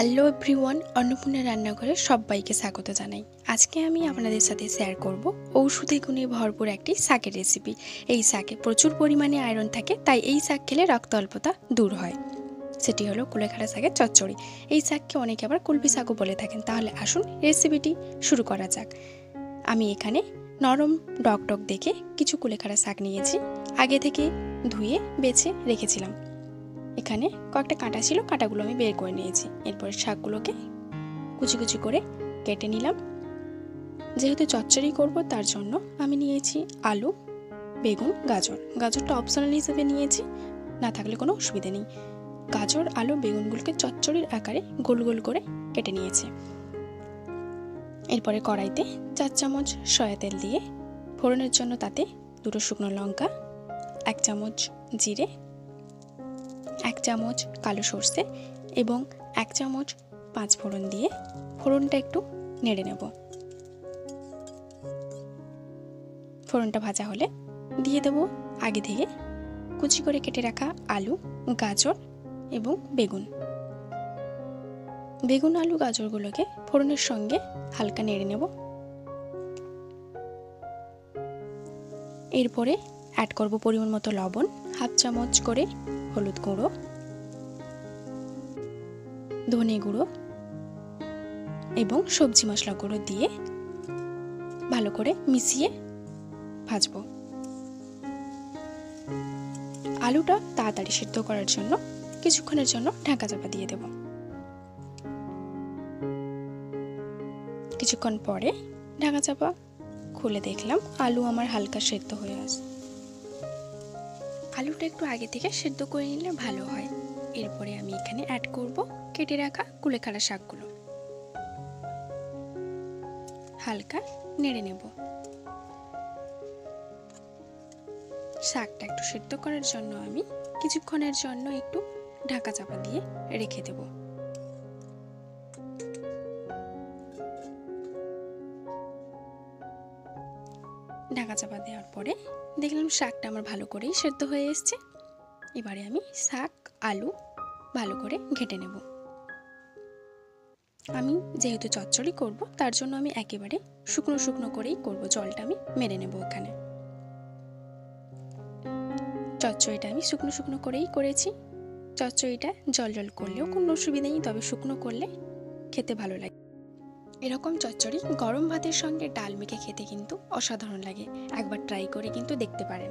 Hello everyone, Annapurna রান্নাঘরে সবাইকে স্বাগত জানাই। আজকে আমি আপনাদের সাথে শেয়ার করব ঔষধি গুণে ভরপুর একটি শাকের রেসিপি। এই শাকে প্রচুর পরিমাণে আয়রন থাকে, তাই এই শাক খেলে রক্ত অল্পতা দূর হয়। সেটি হলো কুলেখাড়া শাকের চচ্চড়ি। এই শাককে অনেকে আবার কলমি শাকও বলে থাকেন। তাহলে আসুন রেসিপিটি শুরু করা যাক। আমি এখানে নরম ডক ডক দেখে কিছু কুলেখাড়া শাক নিয়েছি। আগে থেকে ধুয়ে বেছে রেখেছিলাম। এখানে কয়েকটা কাঁটা ছিল, কাঁটাগুলো আমি বের করে নিয়েছি। এরপরে শাকগুলোকে কুচি কুচি করে কেটে নিলাম। যেহেতু চচ্চড়ি করব তার জন্য আমি নিয়েছি আলু, বেগুন, গাজরটা অপশনাল হিসেবে নিয়েছি, না থাকলে কোনো অসুবিধা নেই। গাজর, আলু, বেগুনগুলোকে চচ্চড়ির আকারে গোল গোল করে কেটে নিয়েছি। এরপরে কড়াইতে 4 চামচ সয়া তেল দিয়ে ফোড়নের জন্য তাতে 2 শুকনো লঙ্কা, 1 চামচ জিরে, 1 চামচ কালো সর্ষে এবং 1 চামচ 5 ফোড়ন দিয়ে ফোড়নটা একটু নেড়ে নেব। ফোড়নটা ভাজা হলে দিয়ে দেব আগে থেকে কুচি করে কেটে রাখা আলু, গাজর এবং বেগুন। আলু, গাজরগুলোকে ফোড়নের সঙ্গে হালকা নেড়ে নেব। এরপরে অ্যাড করব পরিমাণ মতো লবণ, 1/2 চামচ করে হলুদ গুঁড়ো, ধনে গুঁড়ো এবং সবজি মশলাগুলো দিয়ে ভালো করে মিশিয়ে ভাজব। আলুটা তাড়াতাড়ি সিদ্ধ করার জন্য কিছুক্ষণের জন্য ঢাকা চাপা দিয়ে দেব। কিছুক্ষণ পরে ঢাকা চাপা খুলে দেখলাম আলু আমার হালকা সেদ্ধ হয়ে আসে। আলুটা একটু আগে থেকে সেদ্ধ করে নিলে ভালো হয়। এরপরে আমি এখানে অ্যাড করব কেটে রাখা কুলেখাড়া শাকগুলো। হালকা নেড়ে নেব। শাকটা একটু সেদ্ধ করার জন্য আমি কিছুক্ষণের জন্য একটু ঢাকা চাপা দিয়ে রেখে দেব। ঢাকা চাপা দেওয়ার পরে দেখলাম শাকটা আমার ভালো করেই সেদ্ধ হয়ে এসছে। এবারে আমি শাক, আলু ভালো করে ঘেঁটে নেব। আমি যেহেতু চচ্চড়ি করব তার জন্য আমি একেবারে শুকনো শুকনো করেই করব। জলটা আমি মেরে নেব। এখানে চচ্চড়িটা আমি শুকনো শুকনো করেই করেছি। চচ্চড়িটা জল জল করলেও কোনো অসুবিধা নেই, তবে শুকনো করলে খেতে ভালো লাগে। এরকম চচ্চড়ি গরম ভাতের সঙ্গে ডাল মেখে খেতে কিন্তু অসাধারণ লাগে। একবার ট্রাই করে কিন্তু দেখতে পারেন।